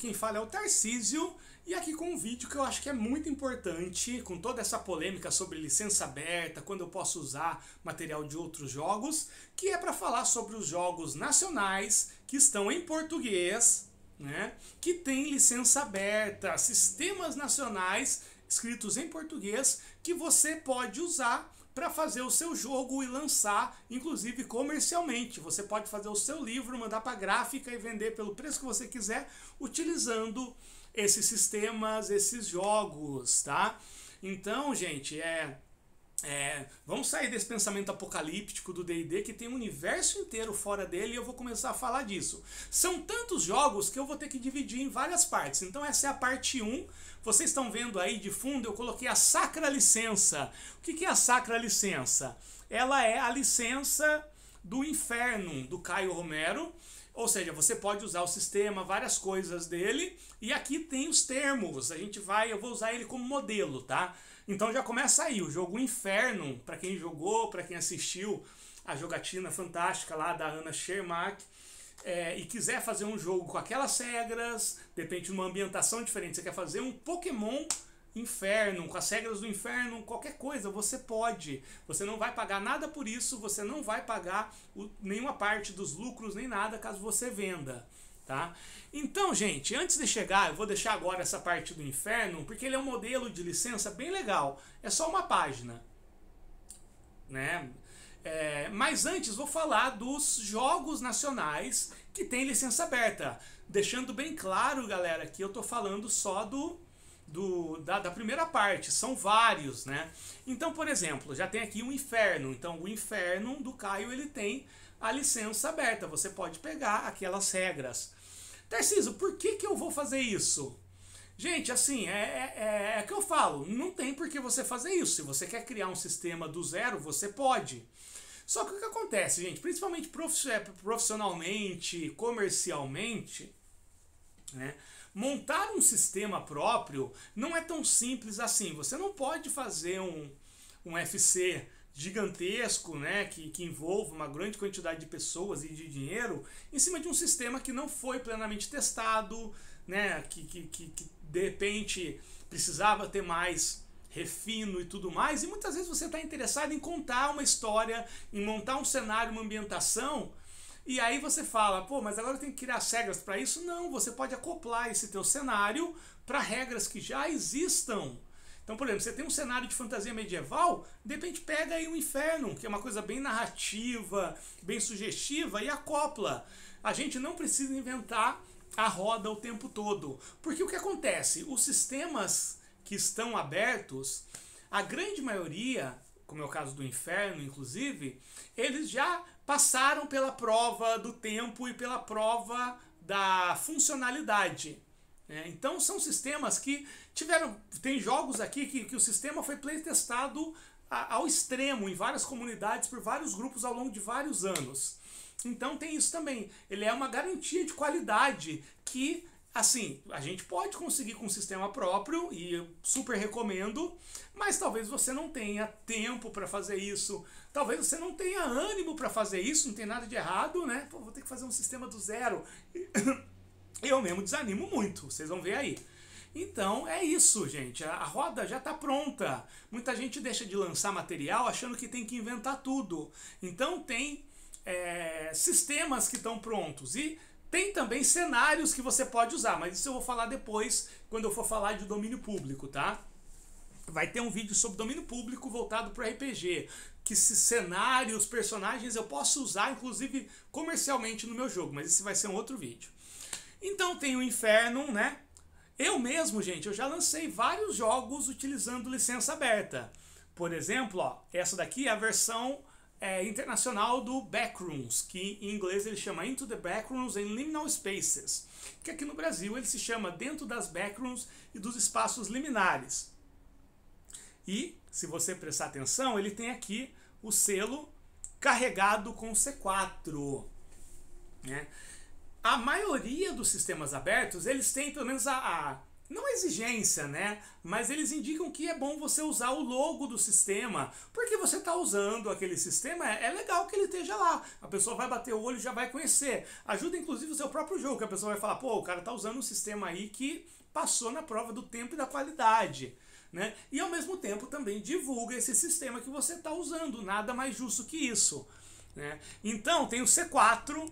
quem fala é o Tarcísio, e aqui com um vídeo que eu acho que é muito importante, com toda essa polêmica sobre licença aberta, quando eu posso usar material de outros jogos, que é para falar sobre os jogos nacionais que estão em português, né, que tem licença aberta, sistemas nacionais escritos em português que você pode usar para fazer o seu jogo e lançar, inclusive comercialmente. Você pode fazer o seu livro, mandar para a gráfica e vender pelo preço que você quiser, utilizando esses sistemas, esses jogos, tá? Então, gente, vamos sair desse pensamento apocalíptico do D&D, que tem um universo inteiro fora dele, e eu vou começar a falar disso. São tantos jogos que eu vou ter que dividir em várias partes. Então essa é a parte 1. Vocês estão vendo aí de fundo, eu coloquei a Sacra Licença. O que é a Sacra Licença? Ela é a licença do Inferno, do Caio Romero. Ou seja, você pode usar o sistema, várias coisas dele, e aqui tem os termos. Eu vou usar ele como modelo, tá? Então já começa aí, o jogo Inferno, para quem jogou, para quem assistiu a jogatina fantástica lá da Ana Schermack, e quiser fazer um jogo com aquelas regras, de repente uma ambientação diferente, você quer fazer um Pokémon Inferno, com as regras do Inferno, qualquer coisa, você pode. Você não vai pagar nada por isso, você não vai pagar nenhuma parte dos lucros, nem nada, caso você venda. Tá? Então, gente, antes de chegar, eu vou deixar agora essa parte do Inferno, porque ele é um modelo de licença bem legal. É só uma página, né? Mas antes vou falar dos jogos nacionais que tem licença aberta. Deixando bem claro, galera, que eu tô falando só da primeira parte, são vários, né? Então, por exemplo, já tem aqui o Inferno. Então, o Inferno do Caio, ele tem a licença aberta. Você pode pegar aquelas regras. Tarcísio, por que eu vou fazer isso? Gente, assim, é que eu falo, não tem por que você fazer isso. Se você quer criar um sistema do zero, você pode. Só que o que acontece, gente, principalmente profissionalmente, comercialmente, né, montar um sistema próprio não é tão simples assim. Você não pode fazer um FC gigantesco, né, que envolva uma grande quantidade de pessoas e de dinheiro em cima de um sistema que não foi plenamente testado, né, que de repente precisava ter mais refino e tudo mais, e muitas vezes você está interessado em contar uma história, em montar um cenário, uma ambientação, e aí você fala, pô, mas agora eu tenho que criar regras para isso? Não, você pode acoplar esse teu cenário para regras que já existam. Então, por exemplo, você tem um cenário de fantasia medieval, de repente pega aí o Inferno, que é uma coisa bem narrativa, bem sugestiva, e acopla. A gente não precisa inventar a roda o tempo todo. Porque o que acontece? Os sistemas que estão abertos, a grande maioria, como é o caso do Inferno, inclusive, eles já passaram pela prova do tempo e pela prova da funcionalidade. Então são sistemas que tem jogos aqui que o sistema foi playtestado ao extremo em várias comunidades por vários grupos ao longo de vários anos. Então tem isso também, ele é uma garantia de qualidade que, assim, a gente pode conseguir com um sistema próprio, e eu super recomendo, mas talvez você não tenha tempo para fazer isso, talvez você não tenha ânimo para fazer isso, não tem nada de errado, né? Pô, vou ter que fazer um sistema do zero. Eu mesmo desanimo muito, vocês vão ver aí. Então é isso, gente, a roda já está pronta. Muita gente deixa de lançar material achando que tem que inventar tudo. Então tem sistemas que estão prontos e tem também cenários que você pode usar, mas isso eu vou falar depois, quando eu for falar de domínio público, tá? Vai ter um vídeo sobre domínio público voltado para RPG, que esses cenários, personagens eu posso usar, inclusive comercialmente no meu jogo, mas esse vai ser um outro vídeo. Então tem o Inferno, né? Eu mesmo, gente, eu já lancei vários jogos utilizando licença aberta. Por exemplo, ó, essa daqui é a versão internacional do Backrooms, que em inglês ele chama Into the Backrooms and Liminal Spaces, que aqui no Brasil ele se chama Dentro das Backrooms e dos Espaços Liminares. E, se você prestar atenção, ele tem aqui o selo carregado com C4, né? A maioria dos sistemas abertos, eles têm pelo menos não exigência, né? Mas eles indicam que é bom você usar o logo do sistema, porque você está usando aquele sistema, é legal que ele esteja lá. A pessoa vai bater o olho e já vai conhecer. Ajuda inclusive o seu próprio jogo, que a pessoa vai falar, pô, o cara tá usando um sistema aí que passou na prova do tempo e da qualidade. Né? E ao mesmo tempo também divulga esse sistema que você está usando, nada mais justo que isso. Né? Então tem o C4,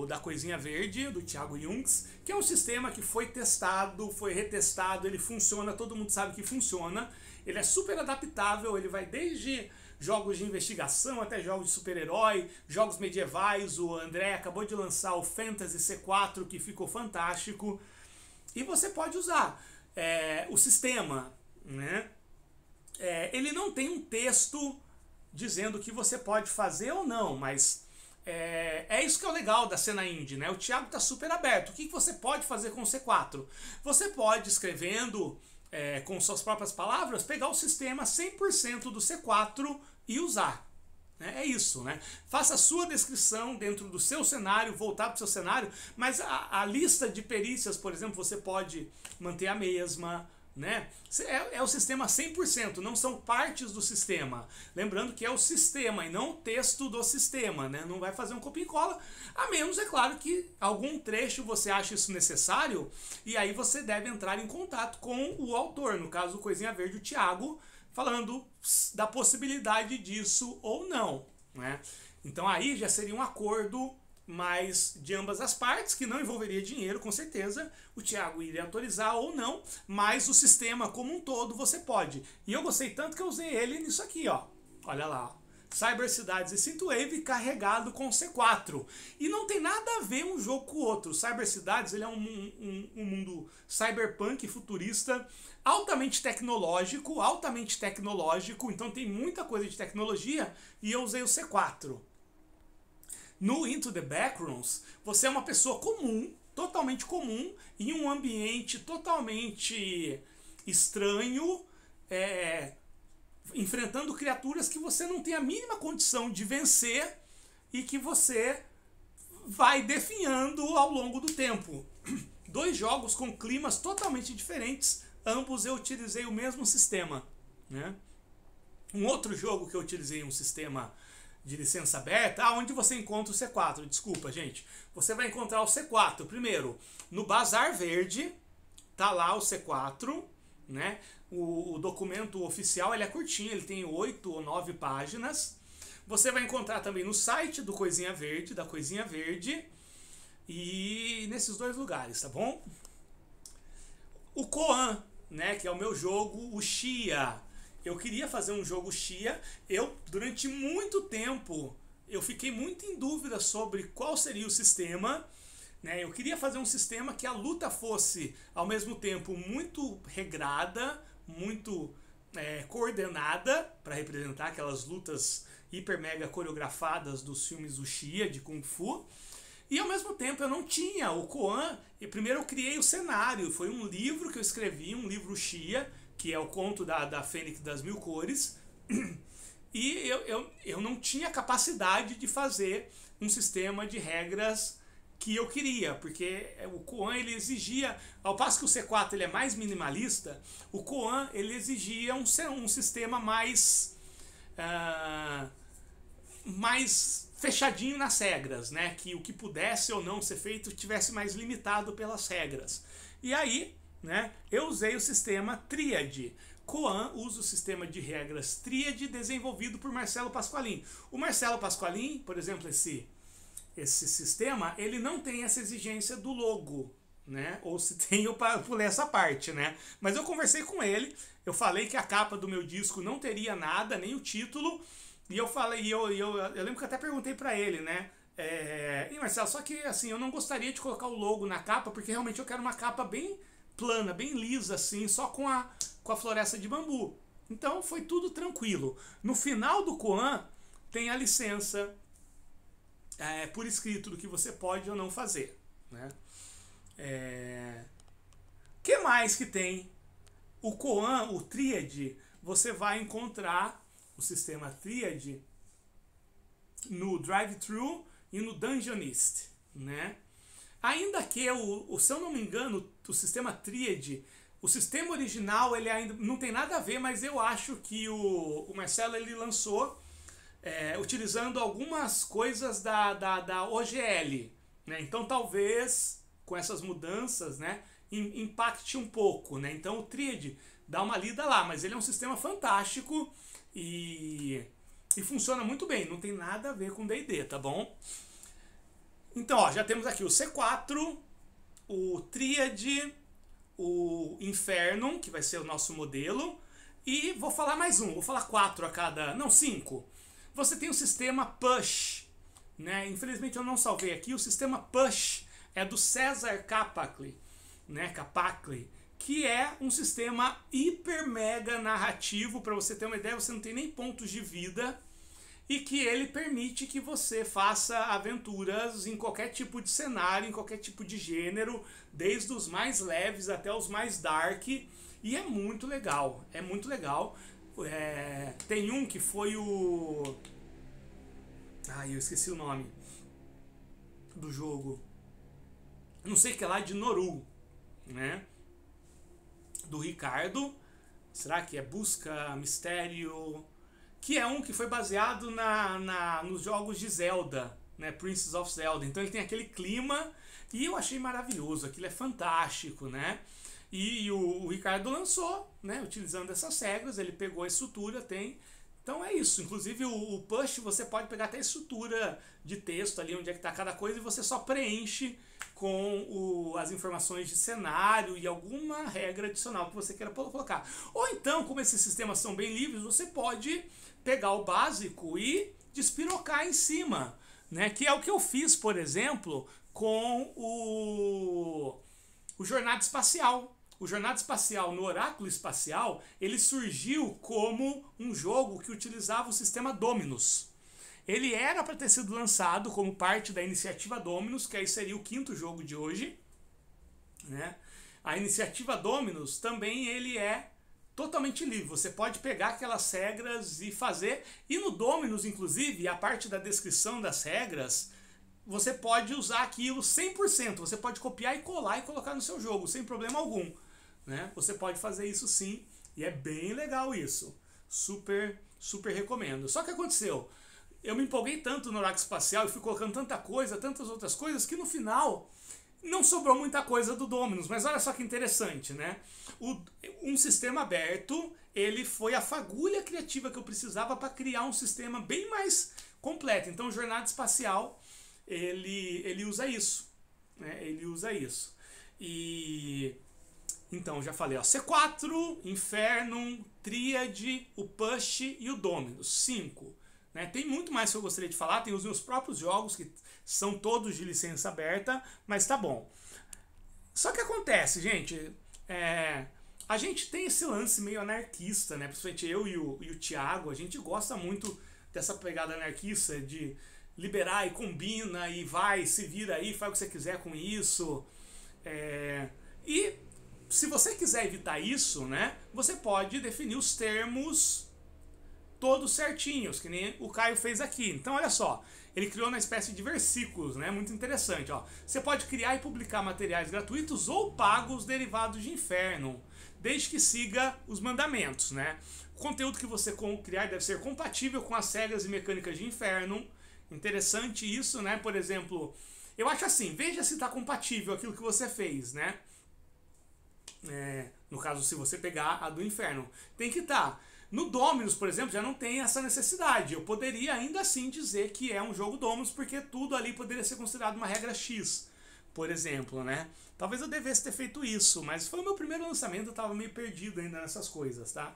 da Coisinha Verde, do Thiago Jungs, que é um sistema que foi testado, foi retestado, ele funciona, todo mundo sabe que funciona, ele é super adaptável, ele vai desde jogos de investigação até jogos de super-herói, jogos medievais, o André acabou de lançar o Fantasy C4, que ficou fantástico, e você pode usar o sistema, né? Ele não tem um texto dizendo o que você pode fazer ou não, mas isso que é o legal da cena indie, né? O Thiago está super aberto. O que você pode fazer com o C4? Você pode, escrevendo com suas próprias palavras, pegar o sistema 100% do C4 e usar. É isso, né? Faça a sua descrição dentro do seu cenário, voltar para o seu cenário, mas a lista de perícias, por exemplo, você pode manter a mesma, né? É o sistema 100%, não são partes do sistema. Lembrando que é o sistema e não o texto do sistema, né? Não vai fazer um copia e cola, a menos, é claro, que algum trecho você acha isso necessário, e aí você deve entrar em contato com o autor, no caso do Coisinha Verde, o Thiago, falando da possibilidade disso ou não, né? Então aí já seria um acordo mais de ambas as partes, que não envolveria dinheiro, com certeza. O Thiago iria autorizar ou não, mas o sistema como um todo você pode. E eu gostei tanto que eu usei ele nisso aqui, ó. Olha lá, ó. Cyber Cidades e Synthwave carregado com C4. E não tem nada a ver um jogo com o outro. Cyber Cidades, ele é um mundo cyberpunk futurista, altamente tecnológico, então tem muita coisa de tecnologia, e eu usei o C4. No Into the Backrooms, você é uma pessoa comum, totalmente comum, em um ambiente totalmente estranho, enfrentando criaturas que você não tem a mínima condição de vencer e que você vai definhando ao longo do tempo. Dois jogos com climas totalmente diferentes, ambos eu utilizei o mesmo sistema, né? Um outro jogo que eu utilizei um sistema de licença aberta, onde você encontra o C4, desculpa gente, você vai encontrar o C4, primeiro, no Bazar Verde, tá lá o C4, né? O documento oficial, ele é curtinho, ele tem 8 ou 9 páginas. Você vai encontrar também no site do Coisinha Verde, da Coisinha Verde, e nesses dois lugares, tá bom? O Koan, né, que é o meu jogo, o Xia. Eu queria fazer um jogo Xia. Durante muito tempo, eu fiquei muito em dúvida sobre qual seria o sistema. Né? Eu queria fazer um sistema que a luta fosse, ao mesmo tempo, muito regrada, muito coordenada, para representar aquelas lutas hiper mega coreografadas dos filmes do Xia, de Kung Fu. E ao mesmo tempo eu não tinha o Koan, e primeiro eu criei o cenário, foi um livro que eu escrevi, um livro Xia, que é o conto da Fênix das Mil Cores, e eu não tinha capacidade de fazer um sistema de regras que eu queria, porque o Koan ele exigia, ao passo que o C4 ele é mais minimalista, o Koan ele exigia um sistema mais fechadinho nas regras, né? Que o que pudesse ou não ser feito tivesse mais limitado pelas regras. E aí, né, eu usei o sistema Tríade. Koan usa o sistema de regras Tríade desenvolvido por Marcelo Pasqualin. O Marcelo Pasqualin, por exemplo, esse sistema, ele não tem essa exigência do logo, né? Ou se tem, eu pulei essa parte, né? Mas eu conversei com ele, eu falei que a capa do meu disco não teria nada, nem o título, e eu falei, eu lembro que eu até perguntei pra ele, né? E Marcelo, só que assim, eu não gostaria de colocar o logo na capa, porque realmente eu quero uma capa bem plana, bem lisa, assim, só com a floresta de bambu. Então foi tudo tranquilo. No final do Koan tem a licença por escrito do que você pode ou não fazer, né? Que mais que tem? O Koan, o Tríade, você vai encontrar o sistema Tríade no Drive-Thru e no Dungeonist, né? Ainda que, se eu não me engano, o sistema Triad, o sistema original, ele ainda não tem nada a ver, mas eu acho que o Marcelo ele lançou utilizando algumas coisas da OGL, né? Então talvez com essas mudanças, né, impacte um pouco, né? Então o Triad dá uma lida lá, mas ele é um sistema fantástico e funciona muito bem, não tem nada a ver com D&D, tá bom? Então, ó, já temos aqui o C4, o Triad, o Infernum, que vai ser o nosso modelo, e vou falar mais um, vou falar 4 a cada, não, 5. Você tem o sistema Push, né? Infelizmente eu não salvei aqui, o sistema Push é do César Capacli, né? Capacli, que é um sistema hiper mega narrativo. Para você ter uma ideia, você não tem nem pontos de vida, e que ele permite que você faça aventuras em qualquer tipo de cenário, em qualquer tipo de gênero, desde os mais leves até os mais dark, e é muito legal, é muito legal. Tem um que foi o... eu esqueci o nome do jogo, não sei que é lá, de Noru, né? Do Ricardo, será que é Busca Mistério? Que é um que foi baseado nos jogos de Zelda, né? Princess of Zelda. Então ele tem aquele clima e eu achei maravilhoso, aquilo é fantástico, né? E o Ricardo lançou, né? Utilizando essas regras, ele pegou a estrutura, tem... Então é isso, inclusive o Push você pode pegar até a estrutura de texto ali, onde é que está cada coisa, e você só preenche com as informações de cenário e alguma regra adicional que você queira colocar. Ou então, como esses sistemas são bem livres, você pode pegar o básico e despirocar em cima, né? Que é o que eu fiz, por exemplo, com o Jornada Espacial. O Jornada Espacial no Oráculo Espacial, ele surgiu como um jogo que utilizava o sistema Dominus. Ele era para ter sido lançado como parte da iniciativa Dominus, que aí seria o 5º jogo de hoje, né? A iniciativa Dominus também ele é totalmente livre. Você pode pegar aquelas regras e fazer. E no Dominus, inclusive, a parte da descrição das regras, você pode usar aquilo 100%. Você pode copiar e colar e colocar no seu jogo, sem problema algum, né? Você pode fazer isso sim, e é bem legal isso. Super, super recomendo. Só que aconteceu, eu me empolguei tanto no Oráculo Espacial e fui colocando tanta coisa, tantas outras coisas, que no final não sobrou muita coisa do Dominus. Mas olha só que interessante, né? Um sistema aberto, ele foi a fagulha criativa que eu precisava para criar um sistema bem mais completo. Então, Jornada Espacial, ele usa isso, né? Ele usa isso. E... então, já falei, ó, C4, Infernum, Triad, o Push e o Dominus, 5. Né? Tem muito mais que eu gostaria de falar, tem os meus próprios jogos, que são todos de licença aberta, mas tá bom. Só que acontece, gente, a gente tem esse lance meio anarquista, né? Principalmente eu e o Thiago, a gente gosta muito dessa pegada anarquista de liberar e combina e vai, se vira aí, faz o que você quiser com isso. E se você quiser evitar isso, né, você pode definir os termos todos certinhos, que nem o Caio fez aqui. Então, olha só, ele criou uma espécie de versículos, né, muito interessante. Ó. Você pode criar e publicar materiais gratuitos ou pagos derivados de Infernum, desde que siga os mandamentos, né? O conteúdo que você criar deve ser compatível com as regras e mecânicas de Infernum. Interessante isso, né? Por exemplo, eu acho assim, veja se está compatível aquilo que você fez, né? No caso, se você pegar a do Inferno, tem que estar. No Dominus, por exemplo, já não tem essa necessidade. Eu poderia ainda assim dizer que é um jogo Dominus, porque tudo ali poderia ser considerado uma regra X, por exemplo, né? Talvez eu devesse ter feito isso, mas foi o meu primeiro lançamento, eu estava meio perdido ainda nessas coisas, tá?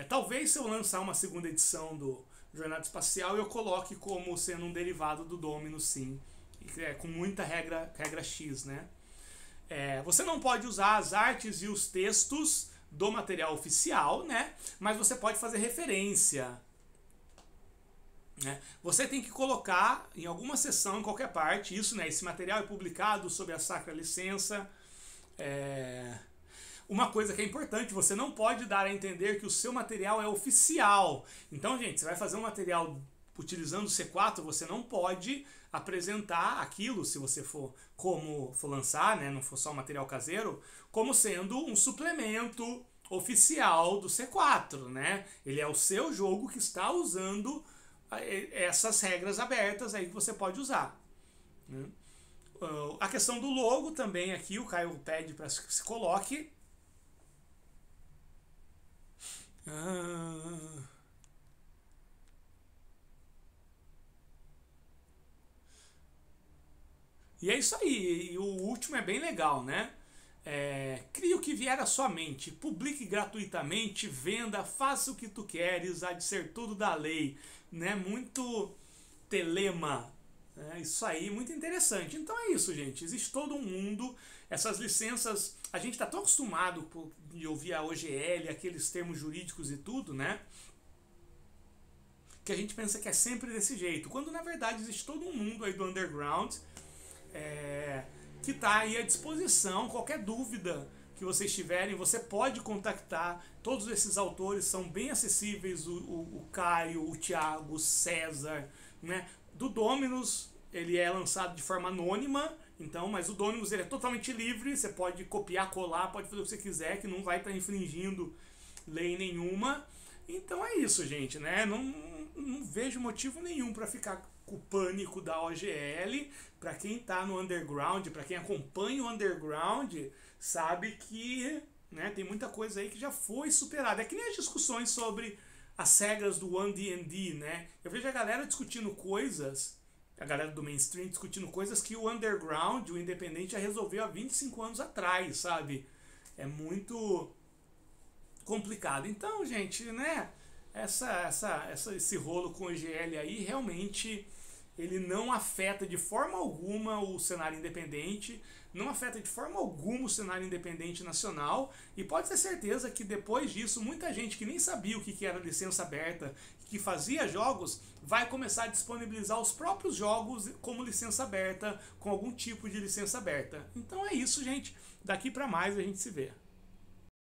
Talvez se eu lançar uma segunda edição do Jornada Espacial, eu coloque como sendo um derivado do Dominus, sim, com muita regra X, né? Você não pode usar as artes e os textos do material oficial, né? Mas você pode fazer referência, né? Você tem que colocar em alguma seção, em qualquer parte, isso, né? Esse material é publicado sob a sacra licença. Uma coisa que é importante, você não pode dar a entender que o seu material é oficial. Então, gente, você vai fazer um material utilizando o C4, você não pode apresentar aquilo, se você for lançar, né, não for só material caseiro, como sendo um suplemento oficial do C4, né? Ele é o seu jogo que está usando essas regras abertas aí que você pode usar, né? A questão do logo também aqui, o Caio pede para que se coloque. E é isso aí, e o último é bem legal, né? Crie o que vier à sua mente, publique gratuitamente, venda, faça o que tu queres, há de ser tudo da lei, né? Muito telema, né? Isso aí, muito interessante. Então é isso, gente, existe todo um mundo, essas licenças, a gente está tão acostumado de ouvir a OGL, aqueles termos jurídicos e tudo, né? Que a gente pensa que é sempre desse jeito, quando na verdade existe todo um mundo aí do underground, que está aí à disposição. Qualquer dúvida que vocês tiverem, você pode contactar. Todos esses autores são bem acessíveis, o Caio, o Thiago, o César, né? Do Dominus, ele é lançado de forma anônima, então, mas o Dominus ele é totalmente livre, você pode copiar, colar, pode fazer o que você quiser, que não vai estar infringindo lei nenhuma. Então é isso, gente, né? Não vejo motivo nenhum para ficar com o pânico da OGL. Para quem está no underground, para quem acompanha o underground, sabe que, né, tem muita coisa aí que já foi superada. É que nem as discussões sobre as regras do 1D&D, né? Eu vejo a galera discutindo coisas, a galera do mainstream discutindo coisas que o underground, o independente, já resolveu há 25 anos atrás, sabe? É muito complicado. Então, gente, né, esse rolo com o OGL aí realmente ele não afeta de forma alguma o cenário independente, não afeta de forma alguma o cenário independente nacional, e pode ter certeza que depois disso muita gente que nem sabia o que era licença aberta, que fazia jogos, vai começar a disponibilizar os próprios jogos como licença aberta, com algum tipo de licença aberta. Então é isso, gente. Daqui para mais a gente se vê.